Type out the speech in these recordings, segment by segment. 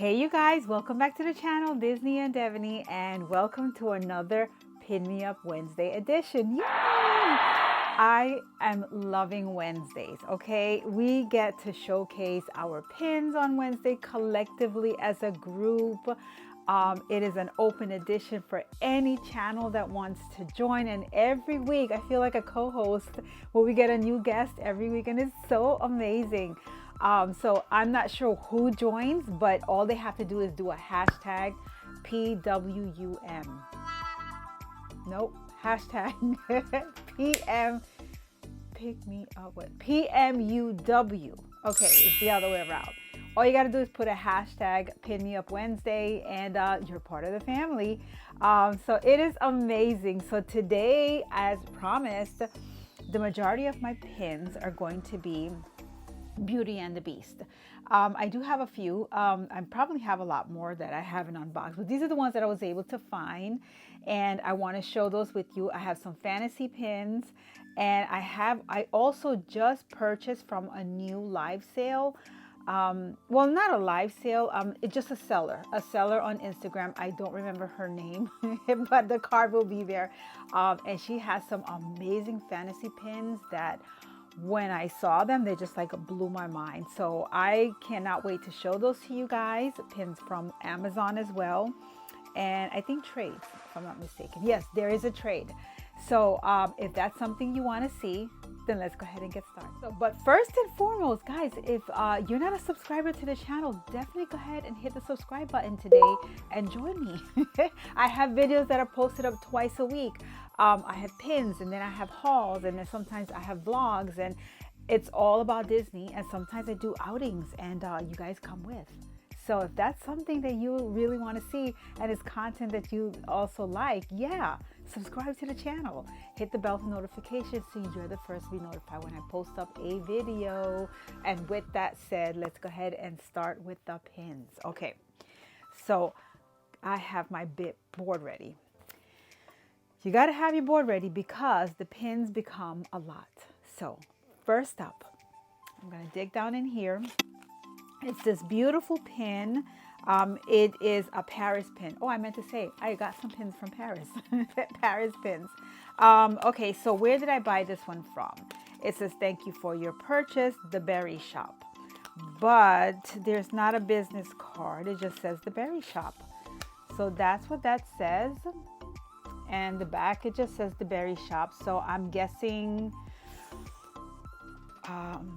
Hey you guys, welcome back to the channel, Disney and Devaney, and welcome to another Pin Me Up Wednesday edition. Yay! I am loving Wednesdays, okay? We get to showcase our pins on Wednesday collectively as a group. It is an open edition for any channel that wants to join, and every week I feel like a co-host where we get a new guest every week, and it's so amazing. So I'm not sure who joins, but all they have to do is do a hashtag PWUM. Nope, hashtag PM, pick me up with PMUW. Okay, it's the other way around. All you got to do is put a hashtag Pin Me Up Wednesday, and you're part of the family. So it is amazing. So today, as promised, the majority of my pins are going to be Beauty and the Beast. I do have a few. I probably have a lot more that I haven't unboxed, but these are the ones that I was able to find, and I want to show those with you. I have some fantasy pins, and I also just purchased from a new live sale. Well, not a live sale. It's just a seller on Instagram. I don't remember her name, but the card will be there. And she has some amazing fantasy pins that when I saw them, they just like blew my mind. So I cannot wait to show those to you guys. Pins from Amazon as well. And I think trades, if I'm not mistaken. Yes, there is a trade. So if that's something you want to see, then let's go ahead and get started. So, but first and foremost, guys, if you're not a subscriber to the channel, definitely go ahead and hit the subscribe button today and join me. I have videos that are posted up twice a week. I have pins, and then I have hauls, and then sometimes I have vlogs, and it's all about Disney. And sometimes I do outings, and you guys come with. So if that's something that you really want to see, and it's content that you also like, yeah, subscribe to the channel. Hit the bell for notifications so you're the first to be notified when I post up a video. And with that said, let's go ahead and start with the pins. Okay, so I have my board ready. You got to have your board ready because the pins become a lot. So first up, I'm going to dig down in here. It's this beautiful pin. It is a Paris pin. Oh, I meant to say, I got some pins from Paris. Paris pins. Okay, so where did I buy this one from? It says, thank you for your purchase, the Berry Shop. But there's not a business card. It just says the Berry Shop. So that's what that says. And the back, it just says the Berry Shop. So I'm guessing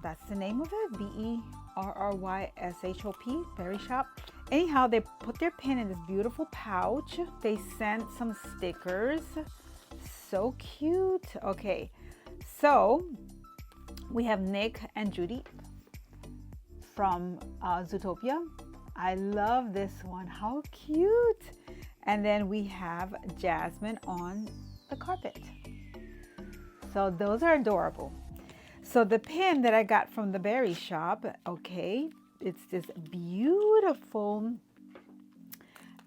that's the name of it. BERRYSHOP, Berry Shop. Anyhow, they put their pin in this beautiful pouch. They sent some stickers. So cute. Okay, so we have Nick and Judy from Zootopia. I love this one. How cute. And then we have Jasmine on the carpet. So those are adorable. So the pin that I got from the Berry Shop, okay, it's this beautiful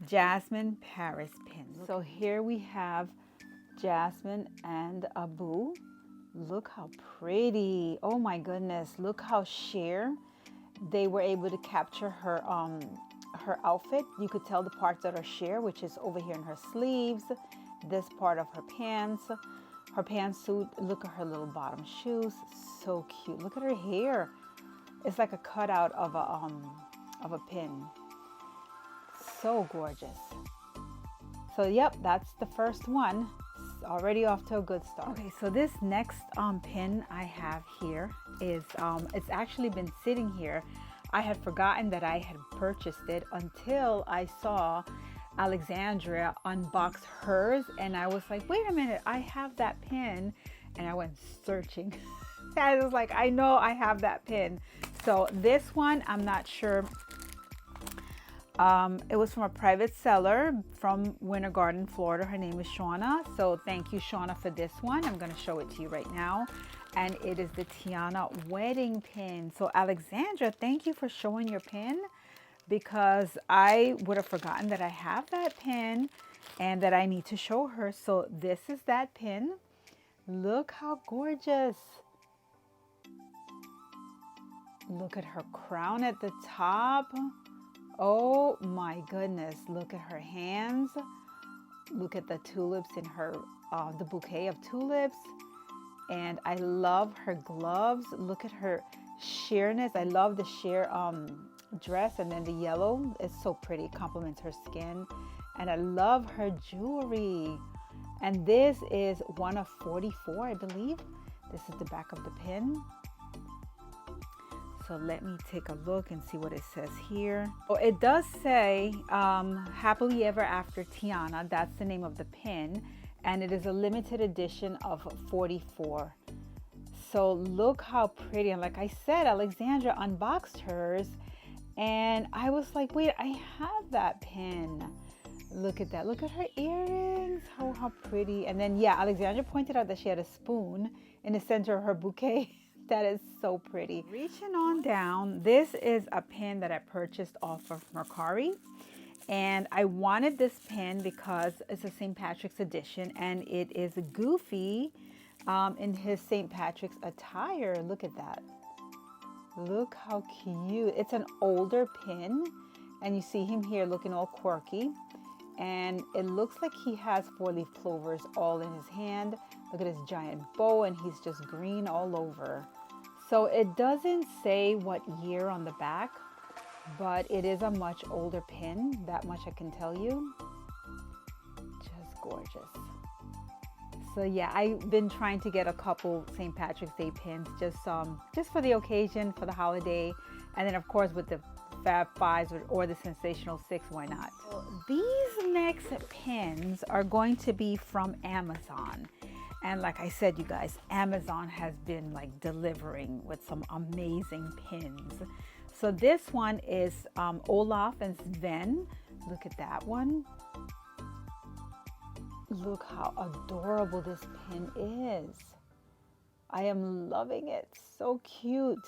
Jasmine Paris pin. So here we have Jasmine and Abu. Look how pretty. Oh my goodness. Look how sheer they were able to capture her her outfit. You could tell the parts that are sheer, which is over here in her sleeves, this part of her pants, her pantsuit. Look at her little bottom shoes. So cute. Look at her hair. It's like a cutout of a pin. So gorgeous. So yep, that's the first one. It's already off to a good start. Okay, so this next pin I have here is it's actually been sitting here. I had forgotten that I had purchased it until I saw Alexandria unbox hers, and I was like, wait a minute, I have that pin. And I went searching. I was like, I know I have that pin. So this one, I'm not sure. It was from a private seller from Winter Garden, Florida. Her name is Shauna. So thank you, Shauna, for this one. I'm going to show it to you right now. And it is the Tiana wedding pin. So Alexandra, thank you for showing your pin, because I would have forgotten that I have that pin and that I need to show her. So this is that pin. Look how gorgeous. Look at her crown at the top. Oh my goodness, look at her hands. Look at the tulips in her, the bouquet of tulips. And I love her gloves. Look at her sheerness. I love the sheer dress, and then the yellow is so pretty. It complements her skin. And I love her jewelry. And this is one of 44, I believe. This is the back of the pin. So let me take a look and see what it says here. Oh, it does say Happily Ever After Tiana. That's the name of the pin. And it is a limited edition of 44. So look how pretty. And like I said, Alexandra unboxed hers. And I was like, wait, I have that pin. Look at that. Look at her earrings. How pretty. And then, yeah, Alexandra pointed out that she had a spoon in the center of her bouquet. That is so pretty. Reaching on down, this is a pin that I purchased off of Mercari. And I wanted this pin because it's a St. Patrick's edition, and it is Goofy in his St. Patrick's attire. Look at that. Look how cute. It's an older pin, and you see him here looking all quirky. And it looks like he has 4-leaf clovers all in his hand. Look at his giant bow, and he's just green all over. So it doesn't say what year on the back, but it is a much older pin. That much I can tell you. Just gorgeous. So yeah, I've been trying to get a couple St. Patrick's Day pins just for the occasion, for the holiday. And then of course with the Fab Fives or the Sensational Six, why not? These next pins are going to be from Amazon. And like I said, you guys, Amazon has been like delivering with some amazing pins. So this one is Olaf and Sven. Look at that one. Look how adorable this pin is. I am loving it. So cute.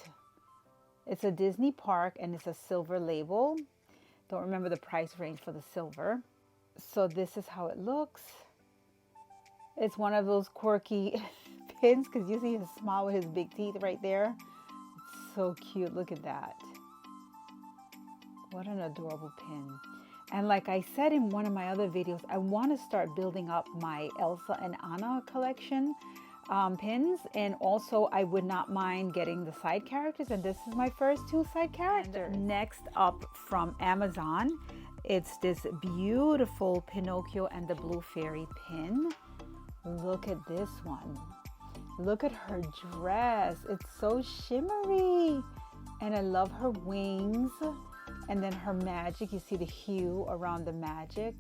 It's a Disney park and it's a silver label. Don't remember the price range for the silver. So this is how it looks. It's one of those quirky pins because you see his smile with his big teeth right there. It's so cute. Look at that. What an adorable pin. And like I said in one of my other videos, I want to start building up my Elsa and Anna collection pins. And also I would not mind getting the side characters. And this is my first 2 side characters. And next up from Amazon, it's this beautiful Pinocchio and the Blue Fairy pin. Look at this one. Look at her dress. It's so shimmery. And I love her wings. And then her magic. You see the hue around the magic.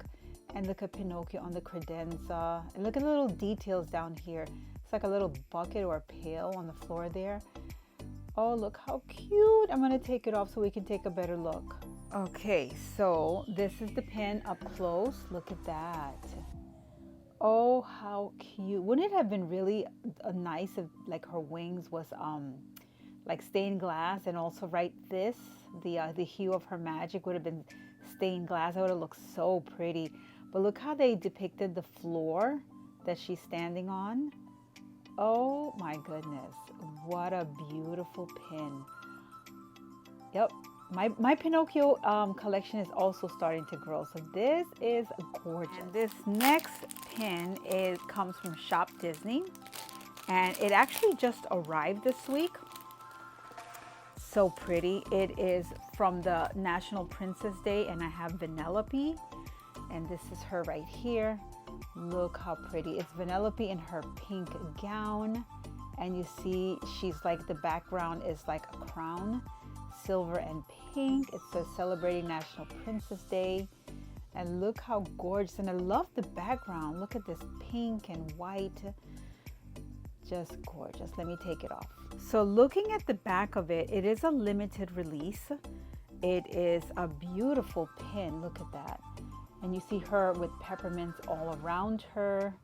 And look at Pinocchio on the credenza. And look at the little details down here. It's like a little bucket or a pail on the floor there. Oh, look how cute. I'm going to take it off so we can take a better look. Okay, so this is the pin up close. Look at that. Oh, how cute. Wouldn't it have been really nice if like her wings was like stained glass, and also the hue of her magic would have been stained glass. That would have looked so pretty. But look how they depicted the floor that she's standing on. Oh my goodness. What a beautiful pin. Yep. My Pinocchio collection is also starting to grow. So this is gorgeous. And this next pin comes from Shop Disney. And it actually just arrived this week. So pretty. It is from the National Princess Day, and I have Vanellope. And this is her right here. Look how pretty. It's Vanellope in her pink gown. And you see she's like, the background is like a crown. Silver and pink. It says celebrating National Princess Day. And look how gorgeous. And I love the background. Look at this pink and white. Just gorgeous. Let me take it off. So looking at the back of it, it is a limited release. It is a beautiful pin. Look at that. And you see her with peppermints all around her.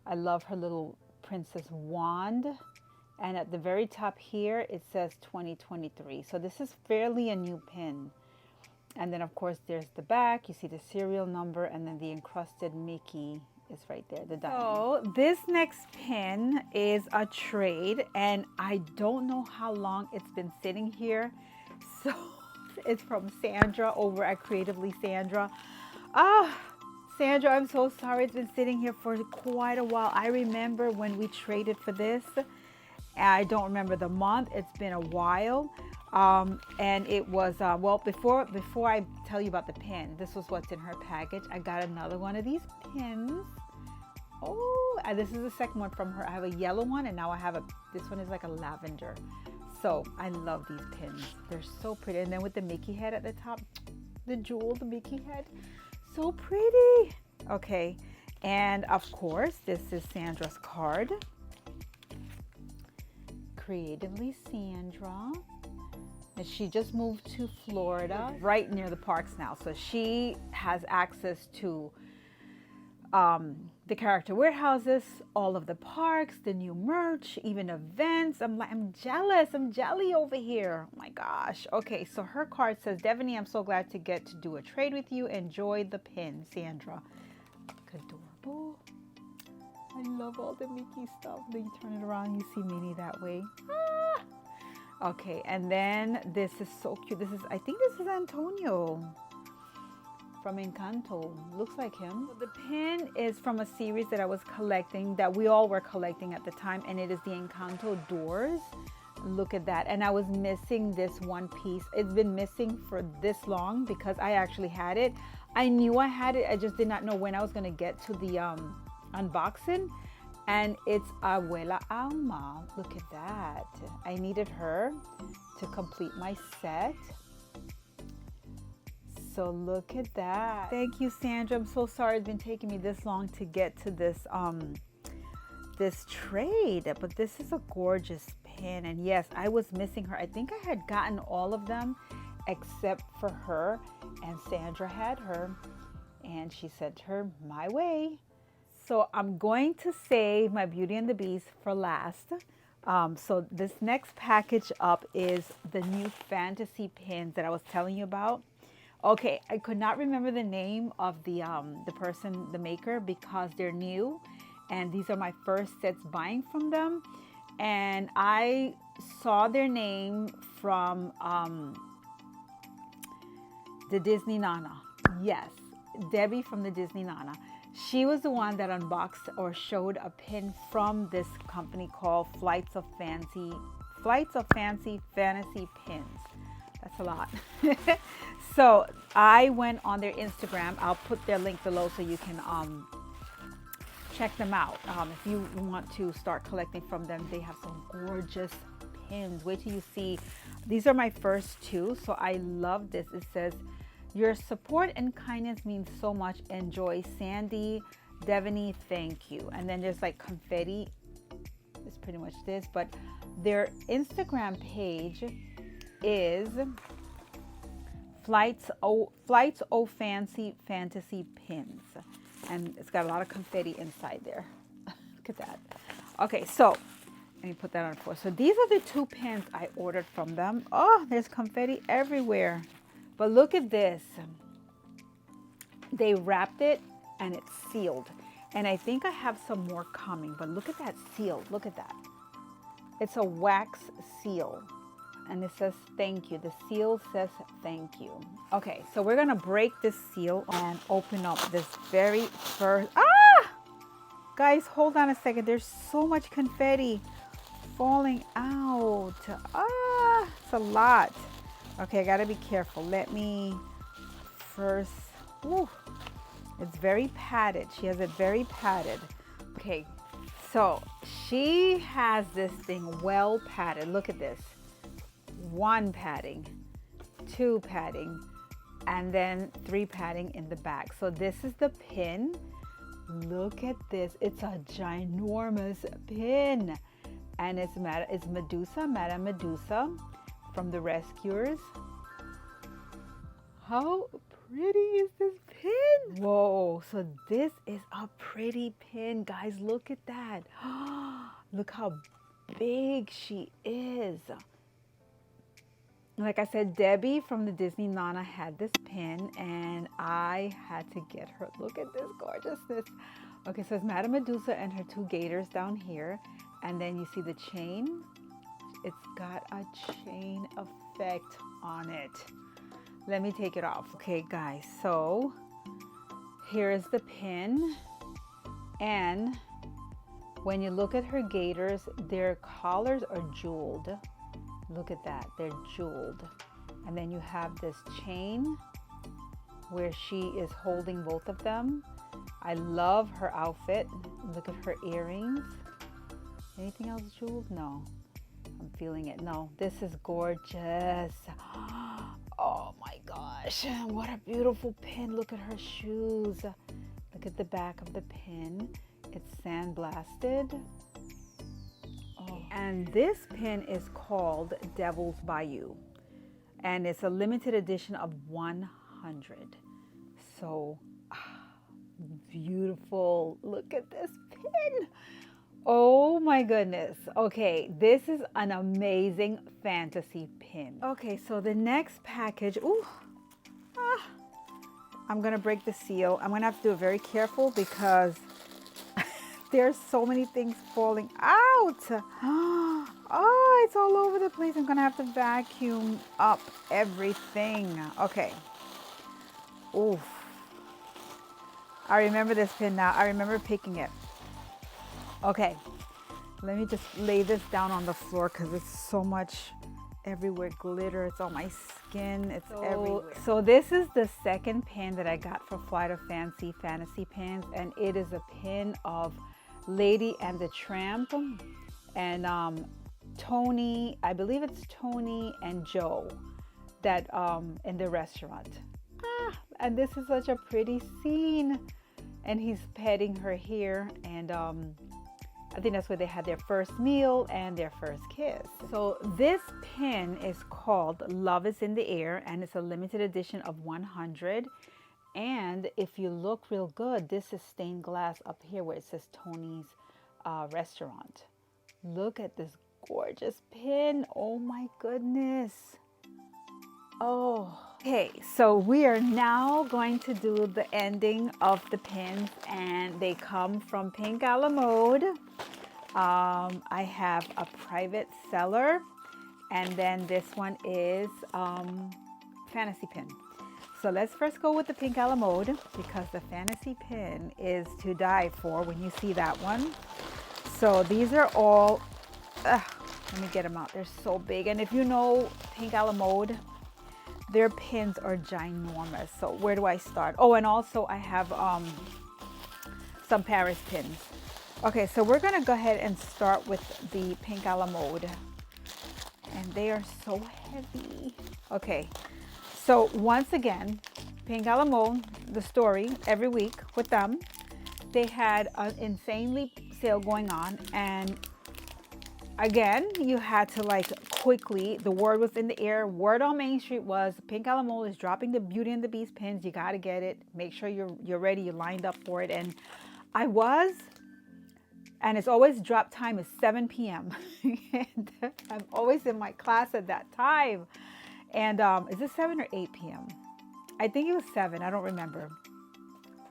I love her little princess wand. And at the very top here, it says 2023. So this is fairly a new pin. And then of course there's the back. You see the serial number, and then the encrusted Mickey is right there, the diamond. So this next pin is a trade, and I don't know how long it's been sitting here. So is from Sandra over at Creatively Sandra. Ah, Sandra, I'm so sorry. It's been sitting here for quite a while. I remember when we traded for this. I don't remember the month. It's been a while. And it was, well, before I tell you about the pin, this was what's in her package. I got another one of these pins. Oh, and this is the second one from her. I have a yellow one, and now I have this one is like a lavender. So I love these pins. They're so pretty. And then with the Mickey head at the top, the jeweled Mickey head. So pretty. Okay. And of course, this is Sandra's card. Creatively Sandra. And she just moved to Florida, right near the parks now. So she has access to the character warehouses, all of the parks, the new merch, even events. I'm jealous. I'm jelly over here. Oh my gosh. Okay, so her card says, Devaney, I'm so glad to get to do a trade with you. Enjoy the pin, Sandra. Adorable. I love all the Mickey stuff. Then you turn it around, you see Minnie that way. Ah! Okay, and then this is so cute. I think this is Antonio from Encanto. Looks like him. So the pin is from a series that I was collecting, that we all were collecting at the time, and it is the Encanto doors. Look at that. And I was missing this one piece. It's been missing for this long because I actually had it. I knew I had it. I just did not know when I was going to get to the unboxing. And it's Abuela Alma. Look at that. I needed her to complete my set. So look at that. Thank you, Sandra. I'm so sorry it's been taking me this long to get to this this trade, but this is a gorgeous pin. And yes, I was missing her. I think I had gotten all of them except for her, and Sandra had her, and she sent her my way. So I'm going to save my Beauty and the Beast for last. So this next package up is the new fantasy pins that I was telling you about. Okay, I could not remember the name of the person, the maker, because they're new, and these are my first sets buying from them. And I saw their name from the Disney Nana. Yes, Debbie from the Disney Nana. She was the one that unboxed or showed a pin from this company called Flights of Fancy Fantasy Pins. That's a lot. So I went on their Instagram. I'll put their link below so you can check them out. If you want to start collecting from them, they have some gorgeous pins. Wait till you see. These are my first two, so I love this. It says, your support and kindness means so much. Enjoy, Sandy, Devaney, thank you. And then there's like confetti. It's pretty much this, but their Instagram page is Flights O Fancy Fantasy Pins, and it's got a lot of confetti inside there. Look at that. Okay, so let me put that on the floor. So these are the two pins I ordered from them. Oh, there's confetti everywhere. But look at this. They wrapped it and it's sealed. And I think I have some more coming, but look at that seal. Look at that. It's a wax seal. And it says thank you. The seal says thank you. Okay, so we're gonna break this seal and open up this very first. Ah! Guys, hold on a second. There's so much confetti falling out. Ah, it's a lot. Okay, I gotta be careful. Let me first. Ooh, it's very padded. She has it very padded. Okay, so she has this thing well padded. Look at this. 1 padding, 2 padding, and then 3 padding in the back. So this is the pin. Look at this. It's a ginormous pin. And it's Medusa, Madame Medusa from the Rescuers. How pretty is this pin? Whoa, so this is a pretty pin. Guys, look at that. Look how big she is. Like I said, Debbie from the Disney Nana had this pin, and I had to get her. Look at this gorgeousness. Okay, so it's Madame Medusa and her 2 gators down here. And then you see the chain. It's got a chain effect on it. Let me take it off. Okay, guys, so here is the pin. And when you look at her gaiters, their collars are jeweled. Look at that, they're jeweled. And then you have this chain where she is holding both of them. I love her outfit. Look at her earrings. Anything else jeweled? No. I'm feeling it. No, this is gorgeous. Oh my gosh, what a beautiful pin. Look at her shoes. Look at the back of the pin. It's sandblasted. Oh. And this pin is called Devil's Bayou. And it's a limited edition of 100. So beautiful. Look at this pin. Oh my goodness. Okay, this is an amazing fantasy pin. Okay, so the next package, I'm gonna break the seal. I'm gonna have to do it very careful because there's so many things falling out. Oh, it's all over the place. I'm gonna have to vacuum up everything. Okay. Oof. I remember this pin now. I remember picking it. Okay, let me just lay this down on the floor because it's so much everywhere glitter. It's on my skin. It's everywhere. So this is the second pin that I got for Flight of Fancy Fantasy Pins, and it is a pin of Lady and the Tramp and Tony. I believe it's Tony and Joe that in the restaurant. And this is such a pretty scene, and he's petting her here, and I think that's where they had their first meal and their first kiss. So this pin is called Love is in the Air, and it's a limited edition of 100. And if you look real good, this is stained glass up here where it says Tony's restaurant. Look at this gorgeous pin. Oh my goodness. Oh, okay, so we are now going to do the ending of the pins, and they come from Pink a la Mode. I have a private seller, and then this one is fantasy pin. So let's first go with the Pink a la Mode because the fantasy pin is to die for when you see that one. So these are all, let me get them out. They're so big, and if you know Pink a la Mode, their pins are ginormous. So where do I start? Oh, and also I have some Paris pins. Okay, so we're gonna go ahead and start with the Pink a la Mode. And they are so heavy. Okay, so once again, Pink a la Mode, the story, every week with them, they had an insanely sale going on, and again, you had to like quickly, the word was in the air, word on Main Street was Pink a la Mode is dropping the Beauty and the Beast pins. You got to get it. Make sure you're ready, you're lined up for it. And I was, and it's always drop time is 7 p.m. and I'm always in my class at that time. And is it 7 or 8 p.m.? I think it was 7. I don't remember.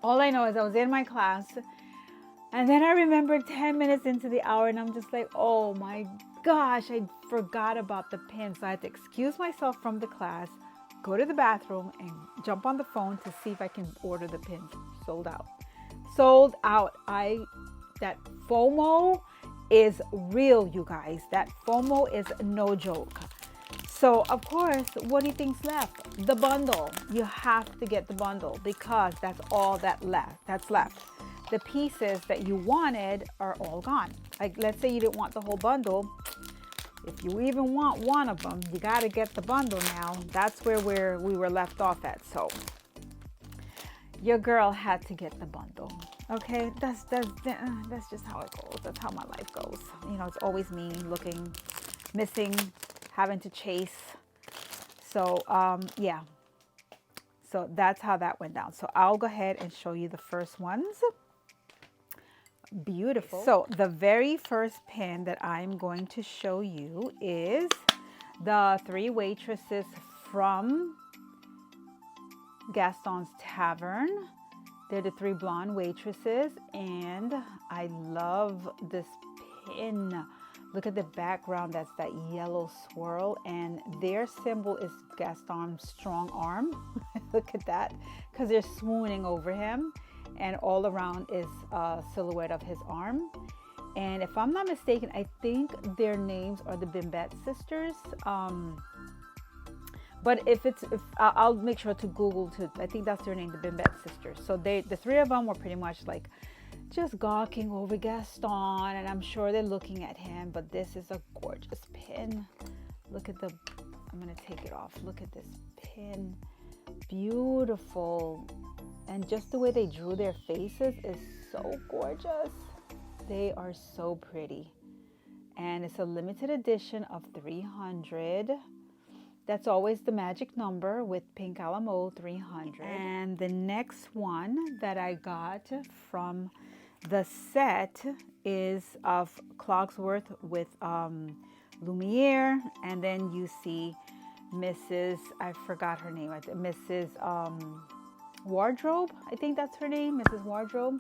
All I know is I was in my class, and then I remembered 10 minutes into the hour, and I'm just like, oh my gosh, I forgot about the pin. So I had to excuse myself from the class, go to the bathroom, and jump on the phone to see if I can order the pins. Sold out. Sold out. That FOMO is real, you guys. That FOMO is no joke. So, of course, what do you think's left? The bundle. You have to get the bundle because that's all that's left. The pieces that you wanted are all gone. Like, let's say you didn't want the whole bundle. If you even want one of them, you got to get the bundle now. That's where we were left off at. So, your girl had to get the bundle. Okay, that's just how it goes. That's how my life goes. You know, it's always me looking, missing, having to chase. So, yeah. So that's how that went down. So I'll go ahead and show you the first ones. Beautiful. So the very first pin that I'm going to show you is the 3 waitresses from Gaston's Tavern. They're the 3 blonde waitresses, and I love this pin Look at the background, that's that yellow swirl, and their symbol is Gaston's strong arm. Look at that, because they're swooning over him, and all around is a silhouette of his arm. And if I'm not mistaken, I think their names are the Bimbette sisters. But if I'll make sure to Google too. I think that's their name, the Bimbette sisters. So the three of them were pretty much like just gawking over Gaston, and I'm sure they're looking at him. But this is a gorgeous pin. Look at I'm gonna take it off. Look at this pin, beautiful. And just the way they drew their faces is so gorgeous. They are so pretty. And it's a limited edition of 300. That's always the magic number with Pink a la Mode, 300. And the next one that I got from the set is of Clogsworth with Lumiere. And then you see Mrs. I forgot her name. Mrs. Wardrobe. I think that's her name, Mrs. Wardrobe.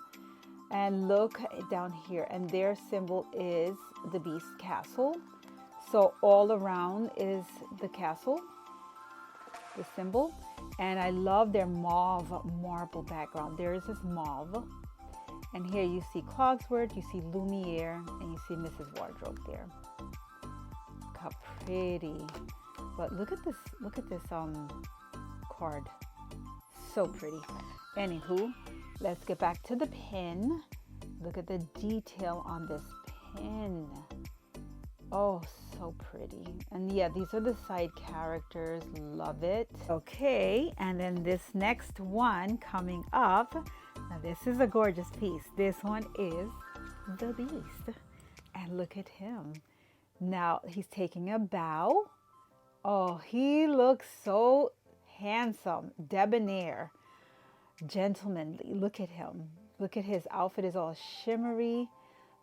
And look down here, and their symbol is the Beast Castle. So all around is the castle, the symbol. And I love their mauve marble background. There is this mauve. And here you see Clogsworth, you see Lumiere, and you see Mrs. Wardrobe there. Look how pretty. But look at this card. So pretty. Anywho, let's get back to the pin. Look at the detail on this pin. Oh, so pretty. And yeah, these are the side characters. Love it. Okay, and then this next one coming up. Now this is a gorgeous piece. This one is the Beast. And look at him. Now he's taking a bow. Oh, he looks so handsome, debonair, gentlemanly. Look at him. Look at his outfit is all shimmery.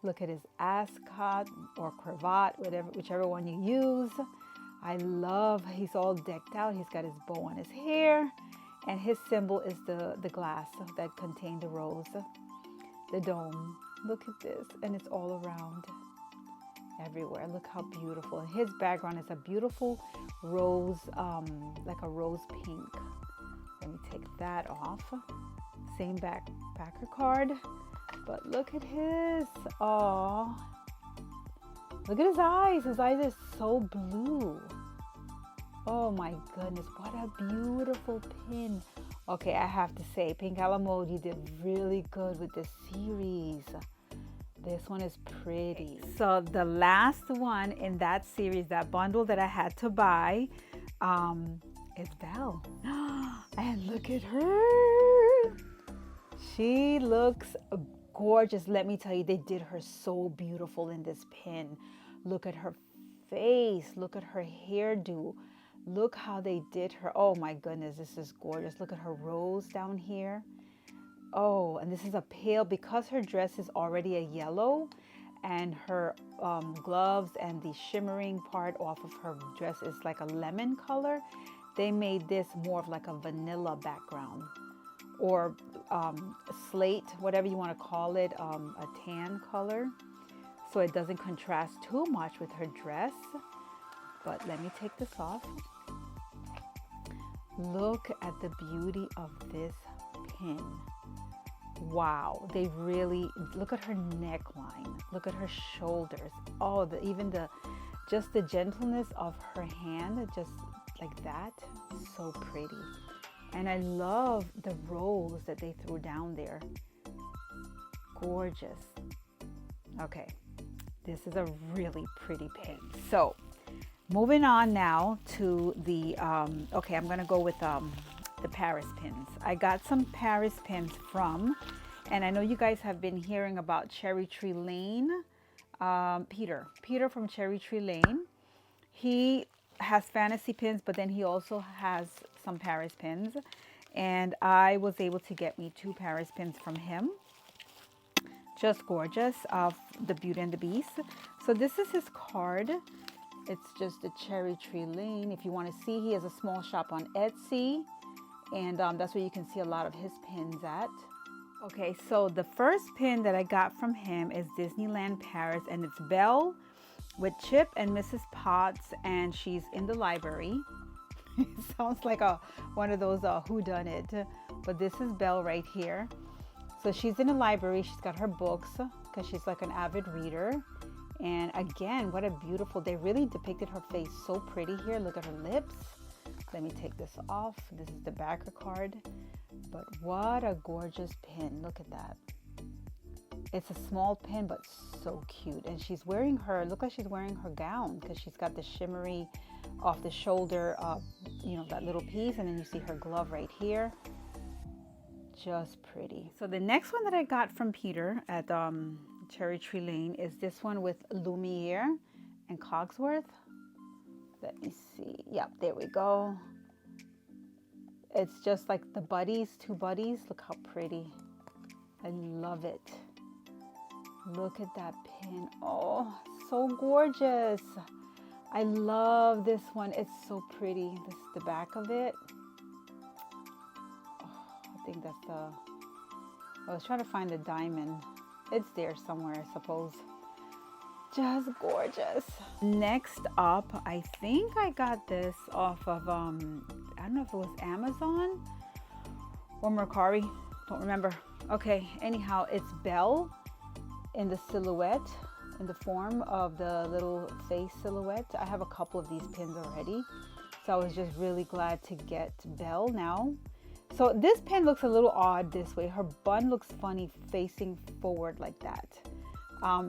Look at his ascot or cravat, whichever one you use. I love, he's all decked out. He's got his bow on his hair, and his symbol is the glass that contained the rose, the dome. Look at this, and it's all around everywhere. Look how beautiful. And his background is a beautiful rose, like a rose pink. Let me take that off. Same backer card, but look at his, oh, look at his eyes. His eyes are so blue. Oh my goodness, what a beautiful pin. Okay, I have to say, Pink a la Mode, you did really good with this series. This one is pretty. So the last one in that series, that bundle that I had to buy, is Belle. And look at her. She looks gorgeous. Let me tell you, they did her so beautiful in this pin. Look at her face. Look at her hairdo. Look how they did her. Oh my goodness, this is gorgeous. Look at her rose down here. Oh, and this is a pale, because her dress is already a yellow, and her gloves and the shimmering part off of her dress is like a lemon color. They made this more of like a vanilla background, or slate, whatever you want to call it, a tan color, so it doesn't contrast too much with her dress. But let me take this off. Look at the beauty of this pin. Wow, they really, look at her neckline, look at her shoulders. Oh, just the gentleness of her hand, just like that, so pretty. And I love the rose that they threw down there. Gorgeous. Okay, this is a really pretty pin. So moving on now to the, okay, I'm gonna go with the Paris pins. I got some Paris pins from, and I know you guys have been hearing about Cherry Tree Lane. Peter from Cherry Tree Lane. He has fantasy pins, but then he also has some Paris pins, and I was able to get me 2 Paris pins from him. Just gorgeous, of the Beauty and the Beast. So this is his card. It's just a Cherry Tree Lane. If you want to see, he has a small shop on Etsy, and that's where you can see a lot of his pins at. Okay, so the first pin that I got from him is Disneyland Paris, and it's Belle with Chip and Mrs. Potts, and she's in the library. It sounds like one of those whodunit, but this is Belle right here. So she's in a library. She's got her books because she's like an avid reader. And again, what a beautiful, they really depicted her face so pretty here. Look at her lips. Let me take this off. This is the backer card. But what a gorgeous pin. Look at that. It's a small pin, but so cute. And she's wearing her, look like she's wearing her gown because she's got the shimmery off the shoulder, you know, that little piece. And then you see her glove right here. Just pretty. So the next one that I got from Peter at Cherry Tree Lane is this one with Lumiere and Cogsworth. Let me see. Yep, there we go. It's just like the buddies, two buddies. Look how pretty. I love it. Look at that pin. Oh, so gorgeous. I love this one. It's so pretty. This is the back of it. I think that's I was trying to find the diamond. It's there somewhere, I suppose. Just gorgeous. Next up, I think I got this off of, I don't know if it was Amazon or Mercari. Don't remember. Okay, anyhow, it's Belle in the silhouette, in the form of the little face silhouette. I have a couple of these pins already. So I was just really glad to get Belle now. So this pin looks a little odd this way. Her bun looks funny facing forward like that.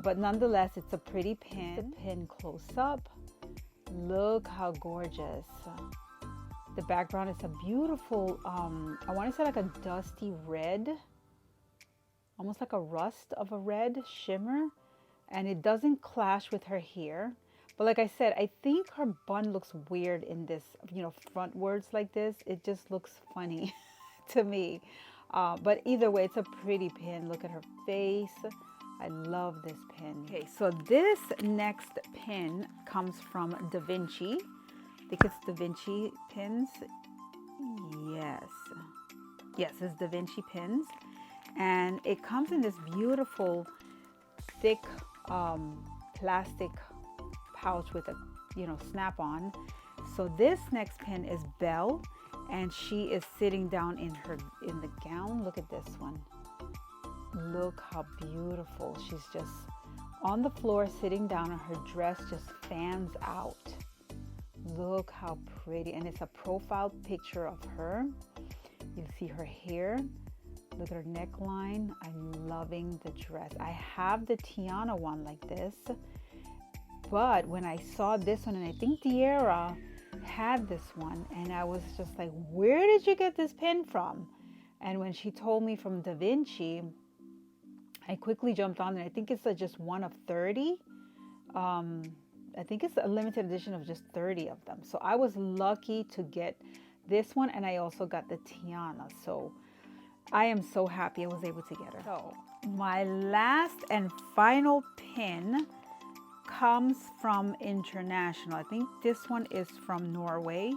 But nonetheless, it's a pretty pin. The pin close up. Look how gorgeous. The background is a beautiful, I want to say like a dusty red. Almost like a rust of a red shimmer. And it doesn't clash with her hair. But like I said, I think her bun looks weird in this, you know, frontwards like this. It just looks funny to me. But either way, it's a pretty pin. Look at her face. I love this pin. Okay, so this next pin comes from Da Vinci. I think it's Da Vinci pins. Yes. Yes, it's Da Vinci pins. And it comes in this beautiful, thick plastic pouch with a, you know, snap-on. So this next pin is Belle, and she is sitting down in the gown. Look at this one. Look how beautiful. She's just on the floor sitting down, and her dress just fans out. Look how pretty. And it's a profile picture of her. You see her hair. Look at her neckline. I'm loving the dress. I have the Tiana one like this, but when I saw this one, and I think Tiara had this one, and I was just like, where did you get this pin from? And when she told me from Da Vinci, I quickly jumped on it. I think it's just one of 30. I think it's a limited edition of just 30 of them. So I was lucky to get this one, and I also got the Tiana. So I am so happy I was able to get her. So my last and final pin comes from International. I think this one is from Norway.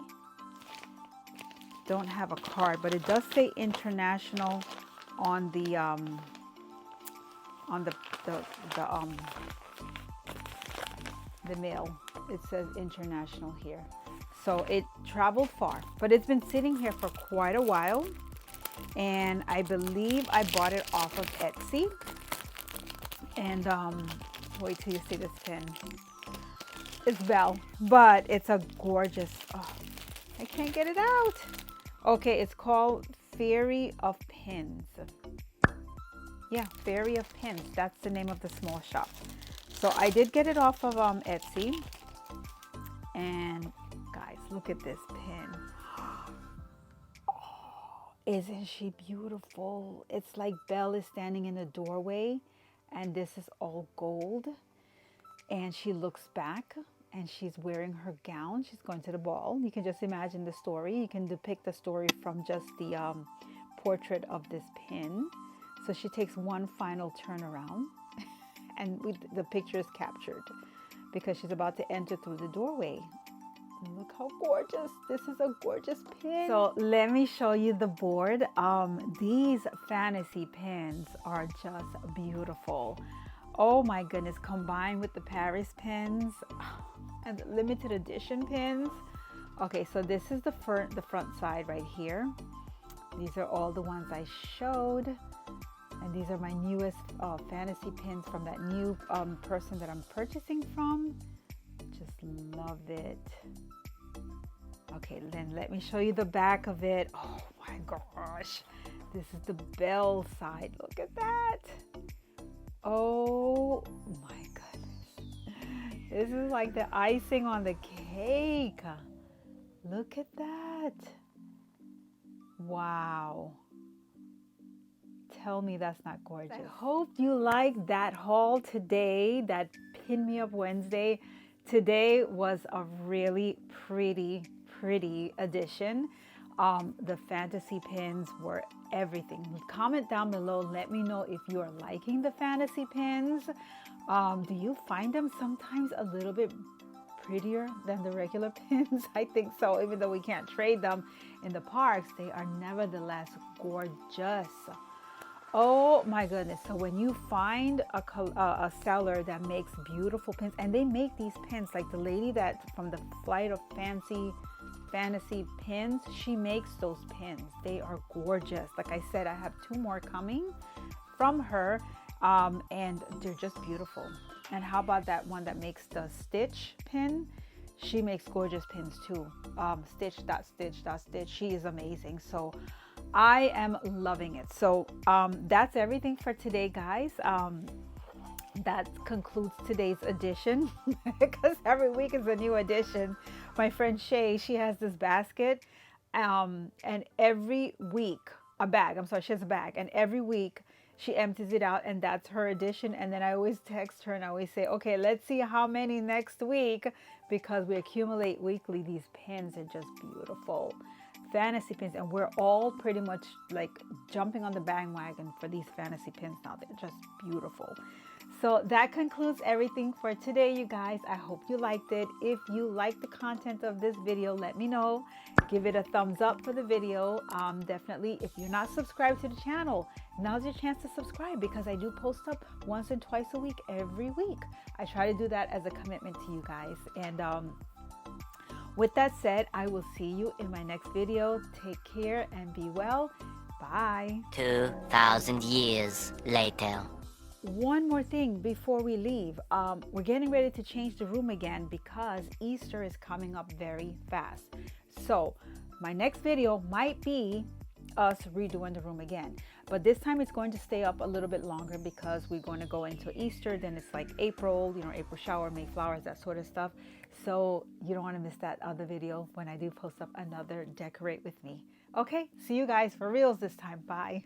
Don't have a card, but it does say International on the mail. It says International here. So it traveled far, but it's been sitting here for quite a while. And I believe I bought it off of Etsy. And wait till you see this pin. It's Belle, but it's a gorgeous, oh, I can't get it out. Okay, it's called Fairy of Pins. Yeah, Fairy of Pins. That's the name of the small shop. So I did get it off of Etsy. And guys, look at this pin. Isn't she beautiful? It's like Belle is standing in a doorway, and this is all gold. And she looks back, and she's wearing her gown. She's going to the ball. You can just imagine the story. You can depict the story from just the portrait of this pin. So she takes one final turn around, and the picture is captured because she's about to enter through the doorway. Look how gorgeous. This is a gorgeous pin. So let me show you the board. These fantasy pins are just beautiful. Oh my goodness, combined with the Paris pins and the limited edition pins. Okay, so this is the front side right here. These are all the ones I showed. And these are my newest fantasy pins from that new person that I'm purchasing from. Just love it. Okay, then let me show you the back of it. Oh my gosh. This is the Belle side. Look at that. Oh my goodness. This is like the icing on the cake. Look at that. Wow. Tell me that's not gorgeous. I hope you liked that haul today, that Pin Me Up Wednesday. Today was a really pretty edition. The fantasy pins were everything. Comment down below. Let me know if you are liking the fantasy pins. Do you find them sometimes a little bit prettier than the regular pins? I think so. Even though we can't trade them in the parks, they are nevertheless gorgeous. Oh my goodness. So when you find a seller that makes beautiful pins, and they make these pins like the lady that from the Flight of Fantasy pins, she makes those pins. They are gorgeous. Like I said, I have 2 more coming from her, and they're just beautiful. And how about that one that makes the Stitch pin? She makes gorgeous pins too. Stitch. She is amazing. So I am loving it. So that's everything for today, guys. That concludes today's edition because every week is a new edition. My friend Shay, she has this basket, and every week she has a bag, and every week she empties it out, and that's her edition. And then I always text her and I always say, okay, let's see how many next week, because we accumulate weekly. These pins are just beautiful fantasy pins, and we're all pretty much like jumping on the bandwagon for these fantasy pins now. They're just beautiful. So that concludes everything for today, you guys. I hope you liked it. If you like the content of this video, let me know. Give it a thumbs up for the video. Definitely, if you're not subscribed to the channel, now's your chance to subscribe, because I do post up once and twice a week, every week. I try to do that as a commitment to you guys. And with that said, I will see you in my next video. Take care and be well. Bye. 2,000 years later. One more thing before we leave. We're getting ready to change the room again because Easter is coming up very fast. So my next video might be us redoing the room again. But this time it's going to stay up a little bit longer because we're going to go into Easter. Then it's like April, April shower, May flowers, that sort of stuff. So you don't want to miss that other video when I do post up another Decorate With Me. Okay, see you guys for reals this time. Bye.